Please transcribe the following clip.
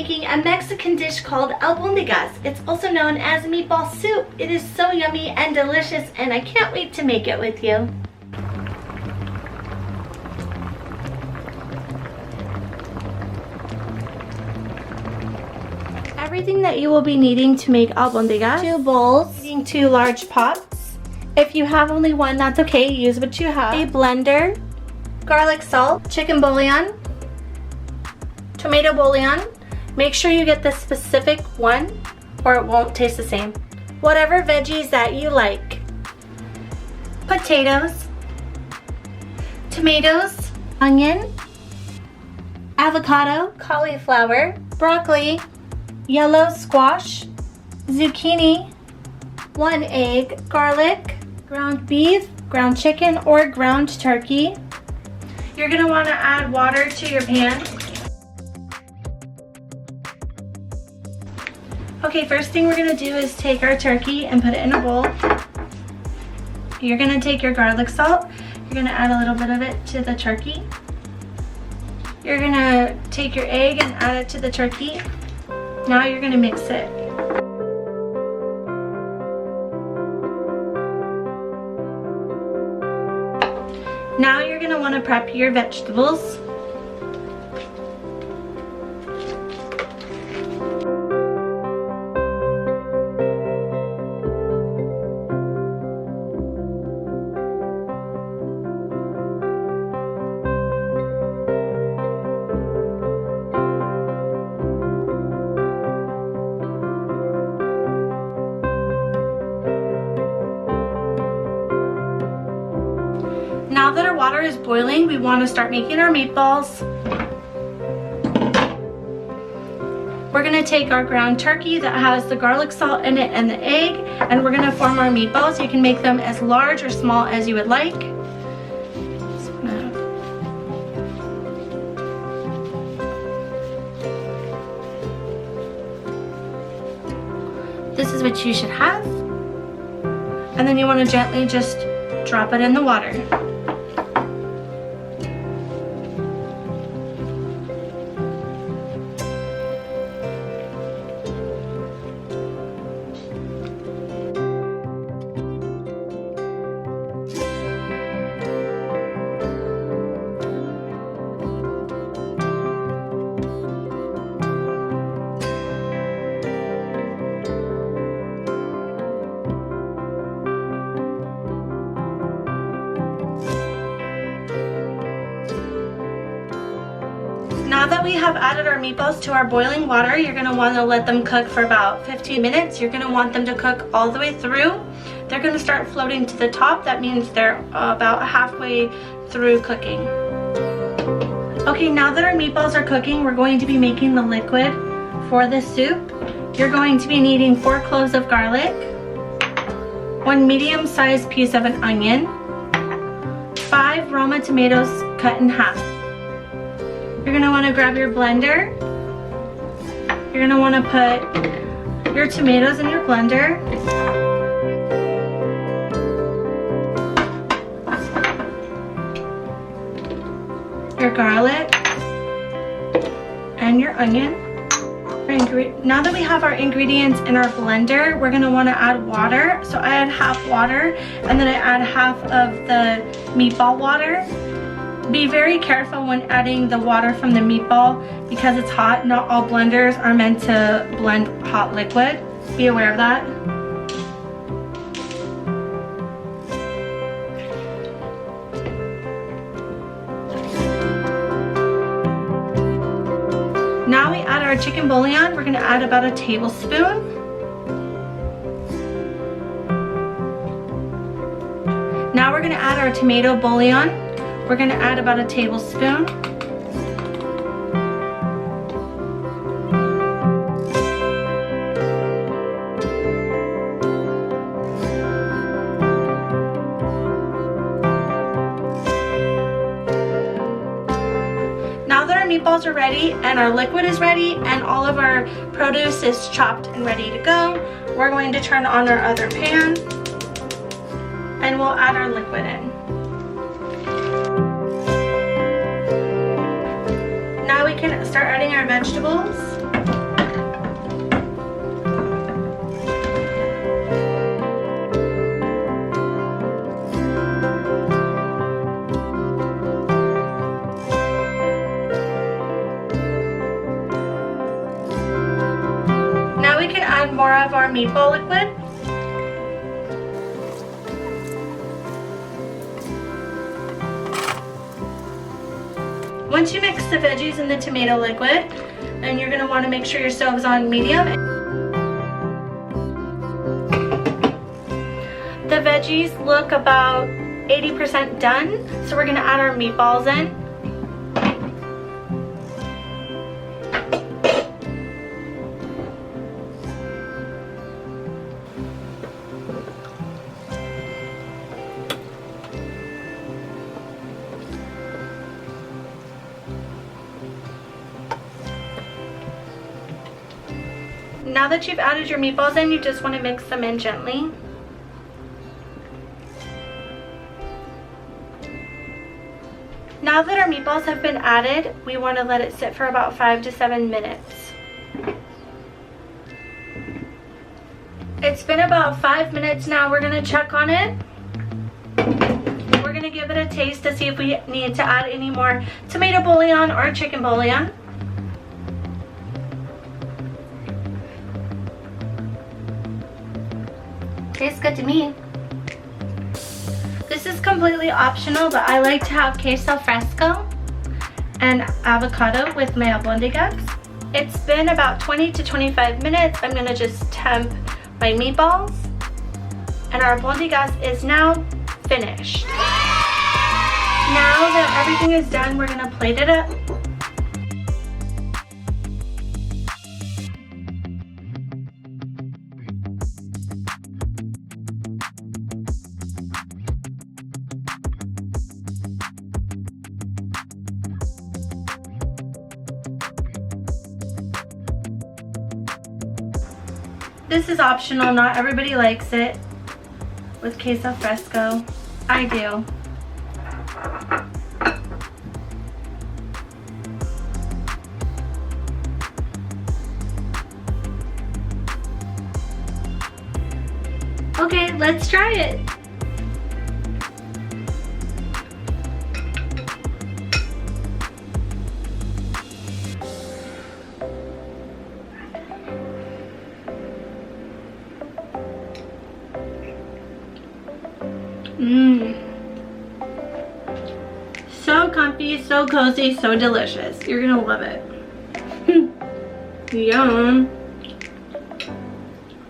making a Mexican dish called albondigas. It's also known as meatball soup. It is so yummy and delicious, and I can't wait to make it with you. Everything that you will be needing to make albondigas: 2 bowls, 2 large pots. If you have only one, that's okay, use what you have. A blender, garlic salt, chicken bouillon, tomato bouillon. Make sure you get the specific one or it won't taste the same. Whatever veggies that you like. Potatoes, tomatoes, onion, avocado, cauliflower, broccoli, yellow squash, zucchini, 1 egg, garlic, ground beef, ground chicken, or ground turkey. You're going to want to add water to your pan. Okay, first thing we're going to do is take our turkey and put it in a bowl. You're going to take your garlic salt. You're going to add a little bit of it to the turkey. You're going to take your egg and add it to the turkey. Now you're going to mix it. Now you're going to want to prep your vegetables. Now that our water is boiling, we want to start making our meatballs. We're going to take our ground turkey that has the garlic salt in it and the egg, and we're going to form our meatballs. You can make them as large or small as you would like. This is what you should have. And then you want to gently just drop it in the water. Now that we have added our meatballs to our boiling water, you're going to want to let them cook for about 15 minutes. You're going to want them to cook all the way through. They're going to start floating to the top. That means they're about halfway through cooking. Okay, now that our meatballs are cooking, we're going to be making the liquid for the soup. You're going to be needing 4 cloves of garlic, 1 medium-sized piece of an onion, 5 Roma tomatoes cut in half. You're going to want to grab your blender. You're going to want to put your tomatoes in your blender. Your garlic and your onion. Now that we have our ingredients in our blender, we're going to want to add water. So I add half water and then I add half of the meatball water. Be very careful when adding the water from the meatball because it's hot. Not all blenders are meant to blend hot liquid. Be aware of that. Now we add our chicken bouillon. We're going to add about a tablespoon. Now we're going to add our tomato bouillon. We're going to add about a tablespoon. Now that our meatballs are ready and our liquid is ready and all of our produce is chopped and ready to go, we're going to turn on our other pan and we'll add our liquid in. Now we can start adding our vegetables. on more of our meatball liquid. Once you mix the veggies and the tomato liquid, then you're going to want to make sure your stove's on medium. The veggies look about 80% done, so we're going to add our meatballs in. Now that you've added your meatballs in, you just want to mix them in gently. Now that our meatballs have been added, we want to let it sit for about 5 to 7 minutes. It's been about 5 minutes now. We're going to check on it. We're going to give it a taste to see if we need to add any more tomato bouillon or chicken bouillon. Tastes good to me. This is completely optional, but I like to have queso fresco and avocado with my albondigas. It's been about 20 to 25 minutes. I'm gonna just temp my meatballs, and our albondigas is now finished. Now that everything is done, we're gonna plate it up. This is optional, not everybody likes it with queso fresco. I do. Okay, let's try it. So comfy, so cozy, so delicious. You're gonna love it. Yum.